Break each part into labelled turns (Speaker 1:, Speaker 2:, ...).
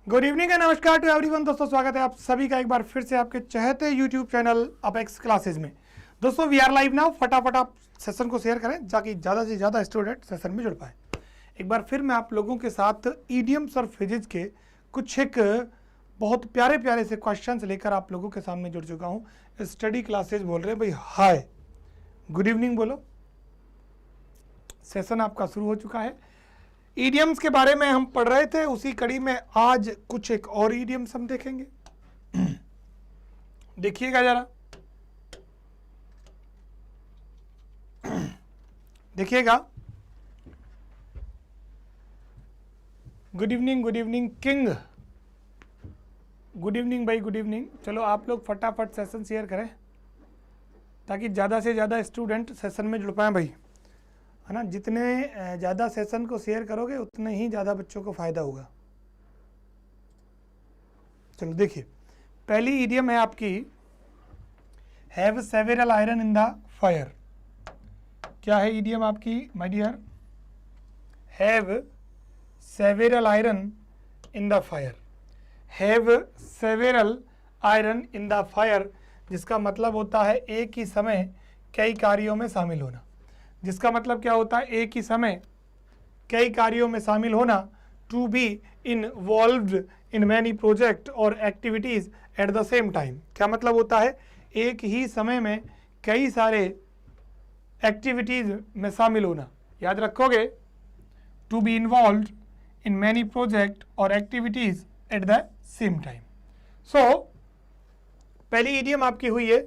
Speaker 1: Good evening and नमस्कार to everyone. दोस्तों स्वागत है आप सभी का एक बार फिर से आपके चहेते यूट्यूब चैनल अपेक्स क्लासेज में। दोस्तों वी आर लाइव नाउ। फटाफट आप सेशन को शेयर करें ताकि ज़्यादा से ज़्यादा स्टूडेंट सेशन में जुड़ पाए। एक बार फिर मैं आप लोगों के साथ ईडियम्स और फिजिक्स के कुछ एक बहुत प्यारे प्यारे से क्वेश्चंस लेकर आप लोगों के सामने जुड़ चुका हूँ। स्टडी क्लासेज बोल रहे हैं भाई हाय, गुड इवनिंग बोलो। सेशन आपका शुरू हो चुका है। ईडियम्स के बारे में हम पढ़ रहे थे, उसी कड़ी में आज कुछ एक और ईडियम्स हम देखेंगे। देखिएगा जरा, देखिएगा। Good evening king, good evening भाई, गुड इवनिंग। चलो आप लोग फटाफट सेशन शेयर करें ताकि ज़्यादा से ज़्यादा स्टूडेंट सेशन में जुड़ पाएँ भाई, है ना। जितने ज़्यादा सेशन को शेयर करोगे उतने ही ज़्यादा बच्चों को फ़ायदा होगा। चलो देखिए, पहली ईडियम है आपकी have several iron in the fire. क्या है ईडियम आपकी my dear? Have several iron in the fire. Have several iron in the fire, जिसका मतलब होता है एक ही समय कई कार्यों में शामिल होना। जिसका मतलब क्या होता है? एक ही समय कई कार्यों में शामिल होना। To be involved in many project और activities at the same time. क्या मतलब होता है? एक ही समय में कई सारे एक्टिविटीज में शामिल होना। याद रखोगे, to be involved in many project और activities at the same time. So पहली इडियम आपकी हुई है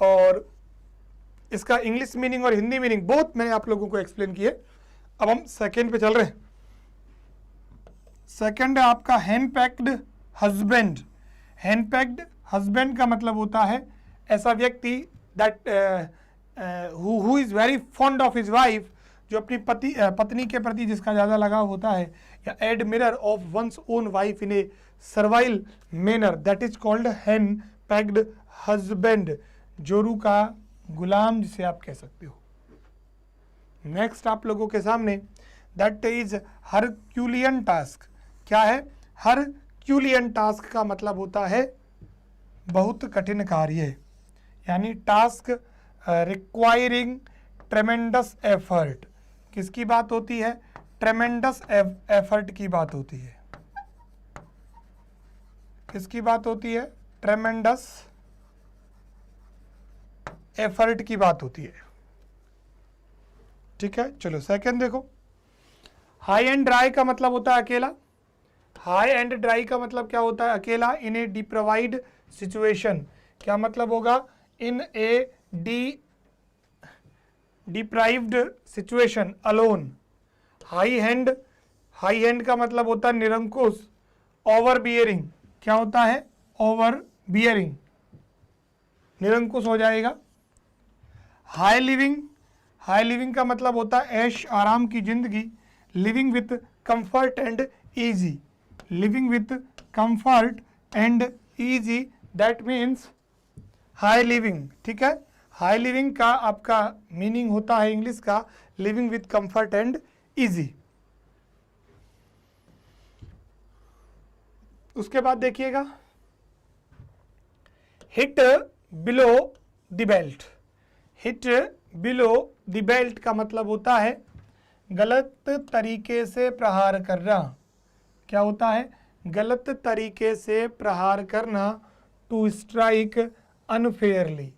Speaker 1: और इसका इंग्लिश मीनिंग और हिंदी मीनिंग बहुत मैंने आप लोगों को एक्सप्लेन किए। अब हम सेकंड पे चल रहे हैं। सेकंड है आपका hand packed husband. Hand packed husband का मतलब होता है ऐसा व्यक्ति that who is very fond of his wife, जो अपनी पत्नी के प्रति जिसका ज़्यादा लगाव होता है, या admirer of one's own wife in a servile manner, that is called henpecked husband. जोरू का गुलाम जिसे आप कह सकते हो। नेक्स्ट आप लोगों के सामने दैट इज हरक्यूलियन टास्क। क्या है? हरक्यूलियन टास्क का मतलब होता है बहुत कठिन कार्य, यानी टास्क रिक्वायरिंग ट्रेमेंडस एफर्ट। किसकी बात होती है? ट्रेमेंडस एफर्ट की बात होती है। किसकी बात होती है? ट्रेमेंडस एफर्ट की बात होती है। ठीक है, चलो सेकंड देखो। हाई एंड ड्राई का मतलब होता है अकेला। हाई एंड ड्राई का मतलब क्या होता है? अकेला। In a deprived situation. क्या मतलब होगा? In a deprived situation, alone. High hand का मतलब होता है निरंकुश। ओवर बियरिंग, क्या होता है? ओवर बियरिंग, निरंकुश हो जाएगा। हाई लिविंग का मतलब होता है ऐश आराम की जिंदगी। Living with comfort and easy, living with comfort and easy, that means high living. ठीक है, हाई लिविंग का आपका मीनिंग होता है इंग्लिश का living with comfort and easy. उसके बाद देखिएगा hit below the belt. Hit below the belt का मतलब होता है गलत तरीके से प्रहार करना। क्या होता है? गलत तरीके से प्रहार करना। To strike unfairly.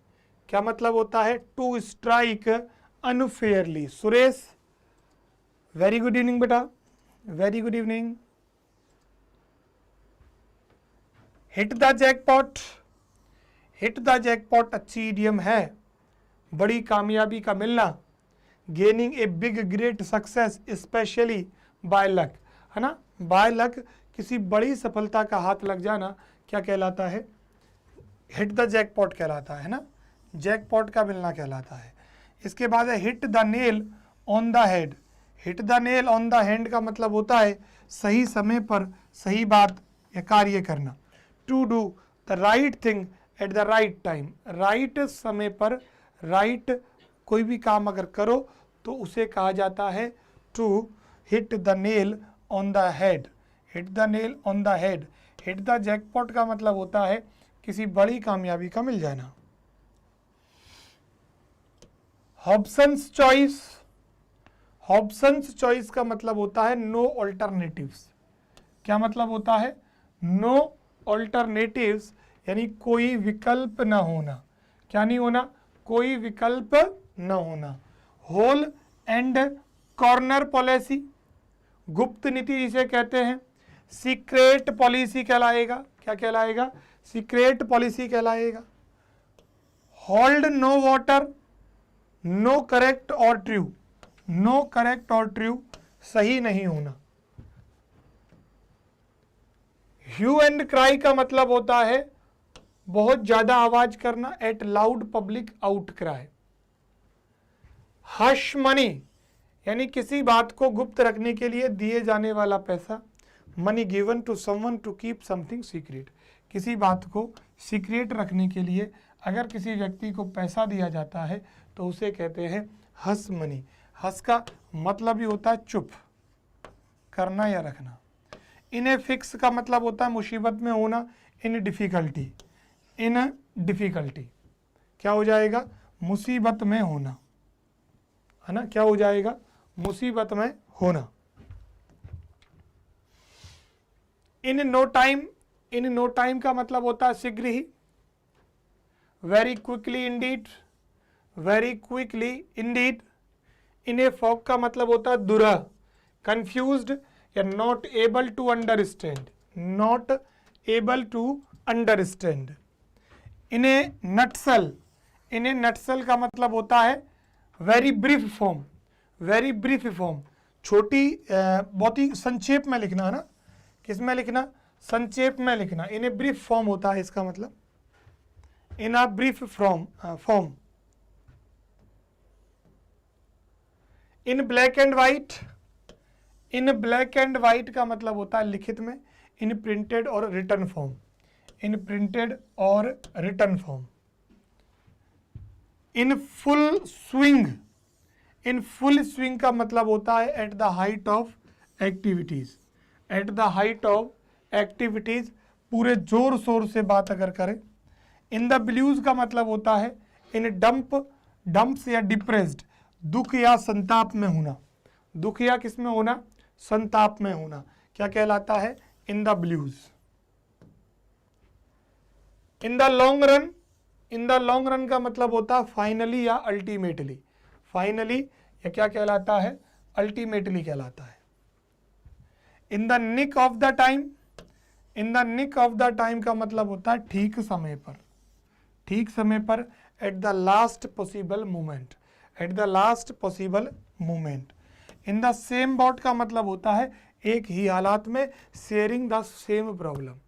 Speaker 1: क्या मतलब होता है? To strike unfairly. Suresh, very good evening बेटा, very good evening. Hit the jackpot. Hit the jackpot अच्छी इडियम है। बड़ी कामयाबी का मिलना। Gaining a big great success specially by luck, है ना। बाय लक, किसी बड़ी सफलता का हाथ लग जाना क्या कहलाता है? हिट द जैकपॉट कहलाता है ना। जैकपॉट का मिलना कहलाता है। इसके बाद है hit the nail on the head. Hit the nail on the hand का मतलब होता है सही समय पर सही बात या कार्य करना। To do the right thing at the right time. Right समय पर राइट कोई भी काम अगर करो तो उसे कहा जाता है to hit the nail on the head. Hit the nail on the head, hit the jackpot का मतलब होता है किसी बड़ी कामयाबी का मिल जाना। हॉब्सन्स चॉइस, हॉब्सन्स चॉइस का मतलब होता है नो ऑल्टरनेटिव्स। क्या मतलब होता है? नो ऑल्टरनेटिव्स, यानी कोई विकल्प न होना। क्या नहीं होना? कोई विकल्प न होना। होल एंड कॉर्नर पॉलिसी, गुप्त नीति जिसे कहते हैं, सीक्रेट पॉलिसी कहलाएगा। क्या कहलाएगा? सीक्रेट पॉलिसी कहलाएगा। Hold no water, no correct और ट्रू, नो करेक्ट और ट्रू, सही नहीं होना। ह्यू एंड क्राई का मतलब होता है बहुत ज्यादा आवाज करना, at loud public outcry. Hush money, यानी किसी बात को गुप्त रखने के लिए दिए जाने वाला पैसा। Money given to someone to keep something secret, किसी बात को सीक्रेट रखने के लिए अगर किसी व्यक्ति को पैसा दिया जाता है तो उसे कहते हैं हस मनी। हस का मतलब ही होता है चुप करना या रखना। इन फिक्स का मतलब होता है मुसीबत में होना। इन डिफिकल्टी, इन डिफिकल्टी क्या हो जाएगा? मुसीबत में होना, है ना? क्या हो जाएगा? मुसीबत में होना। In no time, in no time का मतलब होता है शीघ्र ही। Very quickly indeed, very quickly indeed. In a fog का मतलब होता है दुरा, कंफ्यूज्ड या not able to understand, not able to understand. In a nutshell, in a nutshell का मतलब होता है very brief form, very brief form, छोटी बहुत ही संक्षेप में लिखना, है ना? किस में लिखना? संक्षेप में लिखना। इन ए ब्रीफ फॉर्म होता है इसका मतलब, in a brief form. In black and white, in black and white का मतलब होता है लिखित में। इन प्रिंटेड और रिटन फॉर्म, इन प्रिंटेड और written form. In full swing, in full swing का मतलब होता है at the height of activities, at the height of activities, पूरे जोर शोर से बात अगर करें। इन द ब्लूज का मतलब होता है इन डंप, डंप्स या डिप्रेस्ड, दुख या संताप में होना। दुख या किस में होना? संताप में होना। क्या कहलाता है? In the blues. In the long run, in the long run का मतलब होता है फाइनली या अल्टीमेटली। फाइनली या क्या कहलाता है? अल्टीमेटली कहलाता है। In the nick of the time, in the nick of the time का मतलब होता है ठीक समय पर, ठीक समय पर, at the last possible moment, at the last possible moment. In the same boat का मतलब होता है एक ही हालात में, sharing the same problem,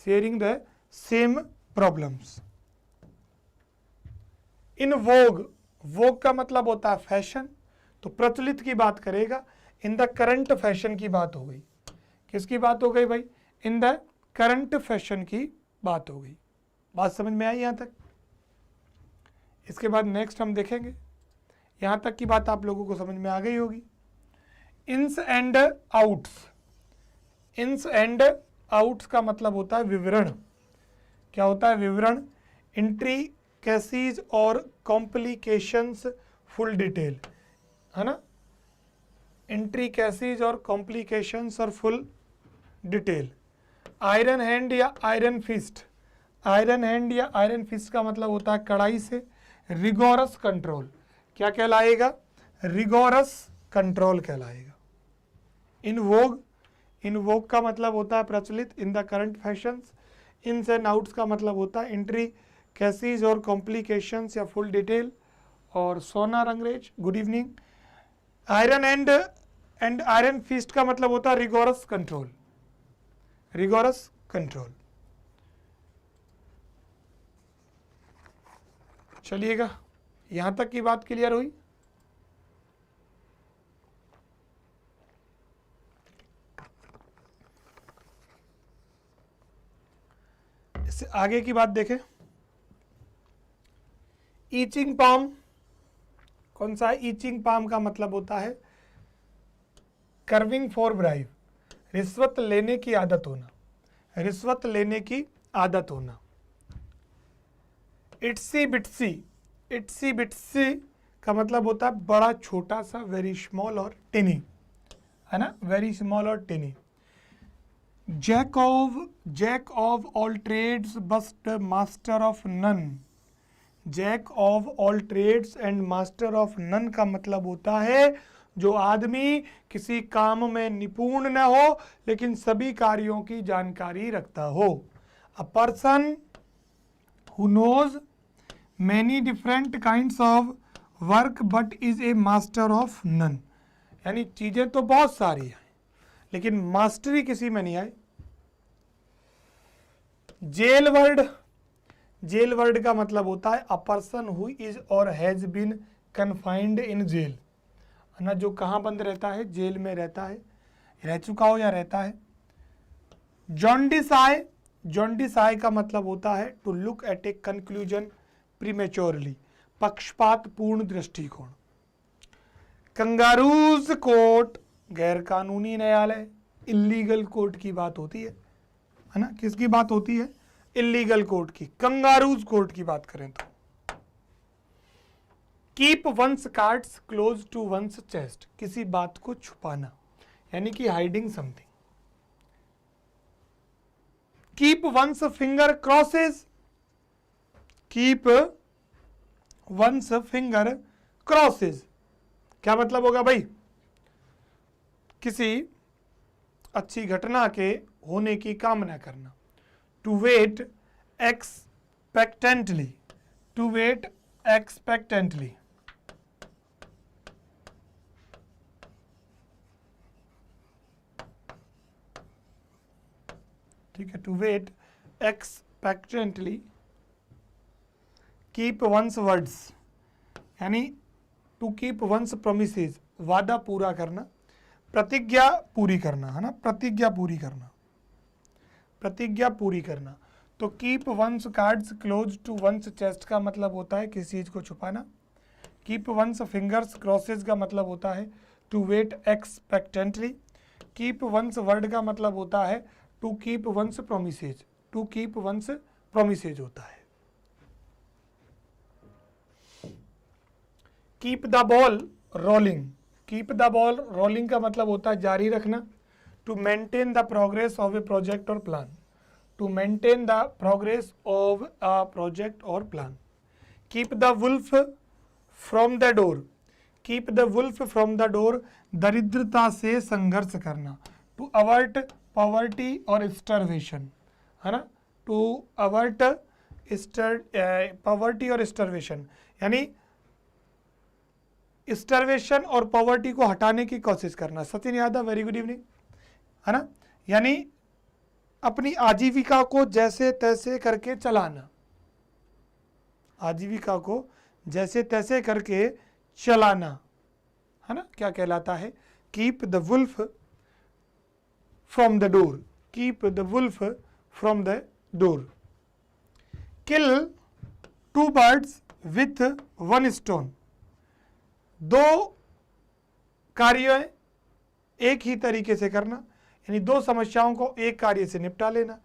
Speaker 1: sharing the same problems. In vogue, vogue का मतलब होता है फैशन, तो प्रचलित की बात करेगा। इन द करंट फैशन की बात हो गई। किसकी बात हो गई भाई? इन द करंट फैशन की बात हो गई। बात समझ में आई यहाँ तक? इसके बाद नेक्स्ट हम देखेंगे। यहाँ तक की बात आप लोगों को समझ में आ गई होगी। Ins and outs, ins and outs का मतलब होता है विवरण। क्या होता है? विवरण। इंट्री कैसीज और कॉम्प्लिकेशंस, फुल डिटेल, है ना? इंट्री कैसीज और कॉम्प्लिकेशंस और फुल डिटेल। आयरन हैंड या आयरन फिस्ट, आयरन हैंड या आयरन फिस्ट का मतलब होता है कड़ाई से। रिगोरस कंट्रोल, क्या कहलाएगा? रिगोरस कंट्रोल कहलाएगा। इन वोग, इन वोग का मतलब होता है प्रचलित। In the current fashions. Ins and outs का मतलब होता है इंट्री कैसीज और कॉम्प्लिकेशंस या फुल डिटेल। और Sona Rangrez, good evening. Iron and iron fist का मतलब होता है रिगोरस कंट्रोल, रिगोरस कंट्रोल। चलिएगा, यहां तक की बात क्लियर हुई? इससे आगे की बात देखें। ईचिंग पाम, कौन सा? ईचिंग पाम का मतलब होता है कर्विंग फॉर ब्राइब, रिश्वत लेने की आदत होना, रिश्वत लेने की आदत होना। इट्सी बिट्सी, इट्सी बिट्सी का मतलब होता है बड़ा छोटा सा, वेरी स्मॉल और टिनी, है ना, वेरी स्मॉल और tiny. Jack of all trades but master of none, jack of all trades and master of none का मतलब होता है जो आदमी किसी काम में निपुण न हो लेकिन सभी कार्यों की जानकारी रखता हो। A person who knows many different kinds of work but is a master of none, यानी चीजें तो बहुत सारी हैं लेकिन मास्टरी किसी में नहीं आई। जेल वर्ड, जेल वर्ड का मतलब होता है a person who is or has been confined in jail, है ना, जो कहाँ बंद रहता है, जेल में रहता है, रह चुका हो या रहता है। जॉन्डिस आई, जॉन्डिस आई का मतलब होता है to look at a conclusion prematurely, पक्षपात पूर्ण दृष्टिकोण। कंगारूज कोर्ट, गैर कानूनी न्यायालय, इलीगल कोर्ट की बात होती है ना, किसकी बात होती है, इलीगल कोर्ट की, कंगारूज कोर्ट की बात करें तो। Keep one's cards close to one's chest, किसी बात को छुपाना, यानी कि hiding something. Keep one's finger crosses, keep one's finger crosses क्या मतलब होगा भाई, किसी अच्छी घटना के होने की कामना करना। To wait expectantly, to wait expectantly, ठीक है, to wait expectantly. Keep one's words, यानी टू कीप वंस प्रोमिसेस, वादा पूरा करना, प्रतिज्ञा पूरी करना, है ना, प्रतिज्ञा पूरी करना, प्रतिज्ञा पूरी करना। तो keep one's cards close to one's chest का मतलब होता है किसी चीज को छुपाना। कीप वंस फिंगर्स क्रॉसेज का मतलब होता है to wait expectantly. Keep one's word का मतलब होता है to keep one's promises, to keep one's promises होता है। Keep the ball rolling, keep the ball rolling का मतलब होता है जारी रखना। To maintain the progress of a project or plan, to maintain the progress of a project or plan. Keep the wolf from the door, keep the wolf from the door, दरिद्रता से संघर्ष करना। टू अवर्ट पॉवर्टी और स्टर्वेशन, है ना, to avert poverty और स्टर्वेशन, यानी स्टर्वेशन और पॉवर्टी को हटाने की कोशिश करना। Sachin Yadav, very good evening, है ना, यानी अपनी आजीविका को जैसे तैसे करके चलाना, आजीविका को जैसे तैसे करके चलाना, है ना, क्या कहलाता है, keep the wolf from the door, keep the wolf from the door. Kill two birds with one stone, दो कार्य एक ही तरीके से करना, यानी दो समस्याओं को एक कार्य से निपटा लेना।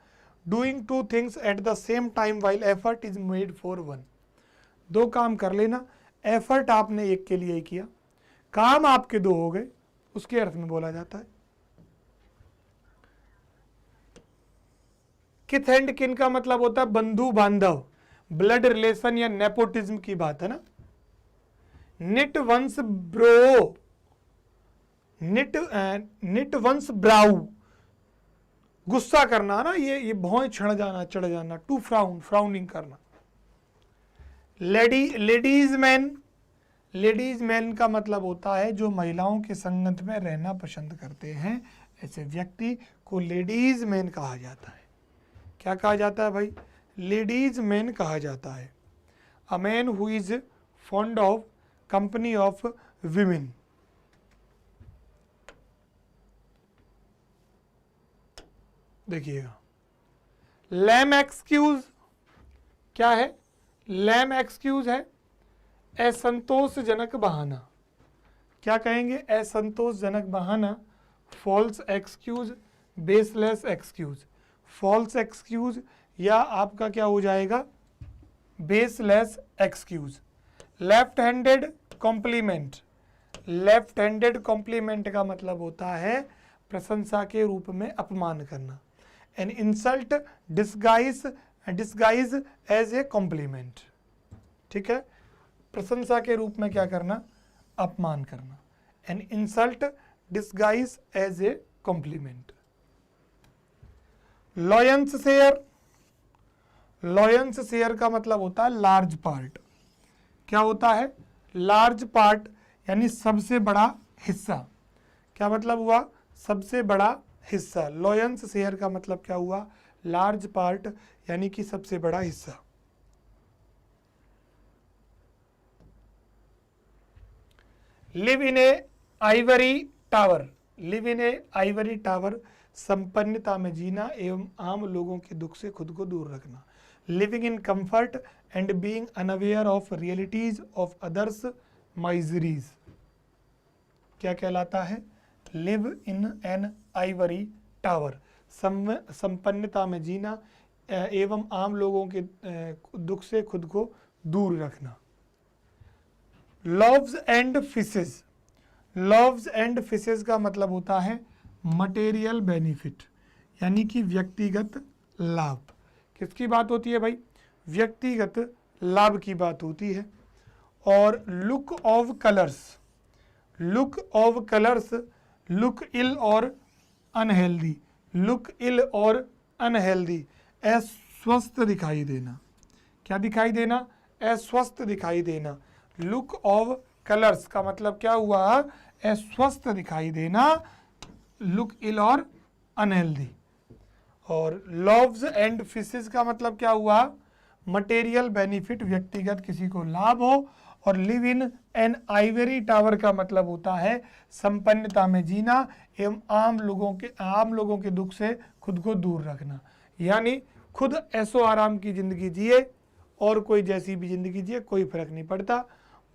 Speaker 1: Doing two things at the same time while effort is made for one, दो काम कर लेना, एफर्ट आपने एक के लिए किया, काम आपके दो हो गए, उसके अर्थ में बोला जाता है। किथ एंड किन का मतलब होता है बंधु बांधव, ब्लड रिलेशन या नेपोटिज्म की बात है ना। Knit one's brow, knit one's brow, गुस्सा करना ना, ये भौं चढ़ जाना। टू फ्राउन, फ्राउनिंग करना। लेडीज मैन, लेडीज मैन का मतलब होता है जो महिलाओं के संगत में रहना पसंद करते हैं, ऐसे व्यक्ति को लेडीज मैन कहा जाता है। क्या कहा जाता है भाई, लेडीज मैन कहा जाता है। A man who is fond of company of women. देखिएगा, लैम एक्सक्यूज क्या है, लैम एक्सक्यूज है असंतोषजनक बहाना। क्या कहेंगे, असंतोषजनक बहाना। False excuse baseless excuse, false excuse या आपका क्या हो जाएगा, baseless excuse. Left handed compliment, left handed compliment का मतलब होता है प्रशंसा के रूप में अपमान करना। An insult disguise as a compliment, ठीक है, प्रशंसा के रूप में क्या करना, अपमान करना। An insult disguise as a compliment. Lion's share, lion's share का मतलब होता है लार्ज पार्ट। क्या होता है, लार्ज पार्ट यानी सबसे बड़ा हिस्सा। क्या मतलब हुआ, सबसे बड़ा हिस्सा। लॉयंस शेयर का मतलब क्या हुआ, लार्ज पार्ट यानी कि सबसे बड़ा हिस्सा। Live in A Ivory tower, live in A Ivory tower, संपन्नता में जीना एवं आम लोगों के दुख से खुद को दूर रखना। Living in comfort and being unaware of realities of others miseries, क्या कहलाता है, live in an ivory tower, संपन्नता में जीना एवं आम लोगों के दुख से खुद को दूर रखना। Loves and fishes, loves and fishes का मतलब होता है मटेरियल बेनिफिट यानी कि व्यक्तिगत लाभ। किसकी बात होती है भाई, व्यक्तिगत लाभ की बात होती है। और look off colours, look off colours, look ill or unhealthy, look ill or unhealthy, अस्वस्थ दिखाई देना। क्या दिखाई देना, अस्वस्थ दिखाई देना। लुक ऑफ कलर्स का मतलब क्या हुआ, अस्वस्थ दिखाई देना, लुक इल और अनहेल्दी। और लव्स एंड फिशेस का मतलब क्या हुआ, मटेरियल बेनिफिट, व्यक्तिगत किसी को लाभ हो। और live in an ivory tower का मतलब होता है संपन्नता में जीना एवं आम लोगों के दुख से खुद को दूर रखना। यानी खुद ऐसो आराम की जिंदगी जिए और कोई जैसी भी जिंदगी जिए, कोई फर्क नहीं पड़ता।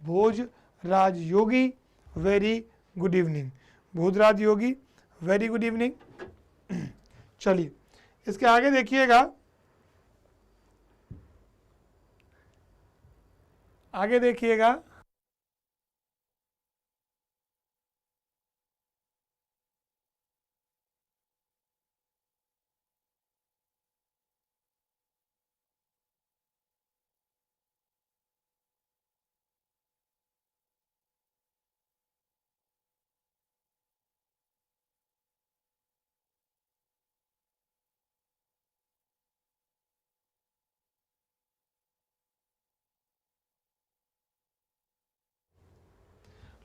Speaker 1: Bhojraj Yogi, very good evening. Bhojraj Yogi, very good evening. चलिए इसके आगे देखिएगा, आगे देखिएगा।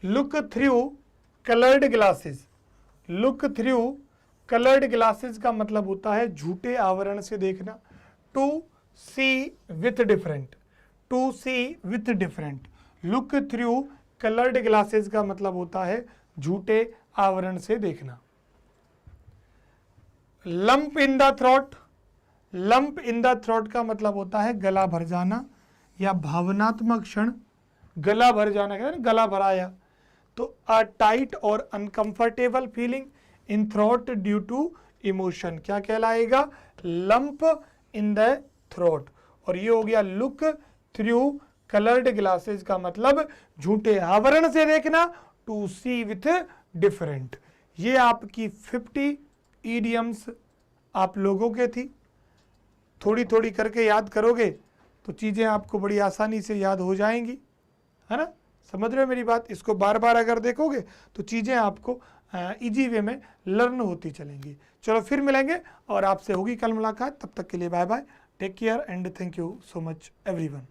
Speaker 1: Look through coloured glasses, look through coloured glasses का मतलब होता है झूठे आवरण से देखना। To see with different, to see with different. Look through coloured glasses का मतलब होता है झूठे आवरण से देखना। Lump in the throat, lump in the throat का मतलब होता है गला भर जाना या भावनात्मक क्षण। गला भर जाना, कहते हैं गला भराया। तो अ टाइट और uncomfortable feeling in throat due to emotion, क्या कहलाएगा, लंप इन द थ्रोट। और ये हो गया लुक थ्रू कलर्ड ग्लासेस का मतलब झूठे आवरण से देखना, टू सी विथ डिफरेंट। ये आपकी 50 ईडियम्स आप लोगों के थी। थोड़ी थोड़ी करके याद करोगे तो चीज़ें आपको बड़ी आसानी से याद हो जाएंगी, है ना। समझ रहे हो मेरी बात। इसको बार बार अगर देखोगे तो चीज़ें आपको इजी वे में लर्न होती चलेंगी। चलो फिर मिलेंगे और आपसे होगी कल मुलाकात। तब तक के लिए bye bye, take care and thank you so much everyone.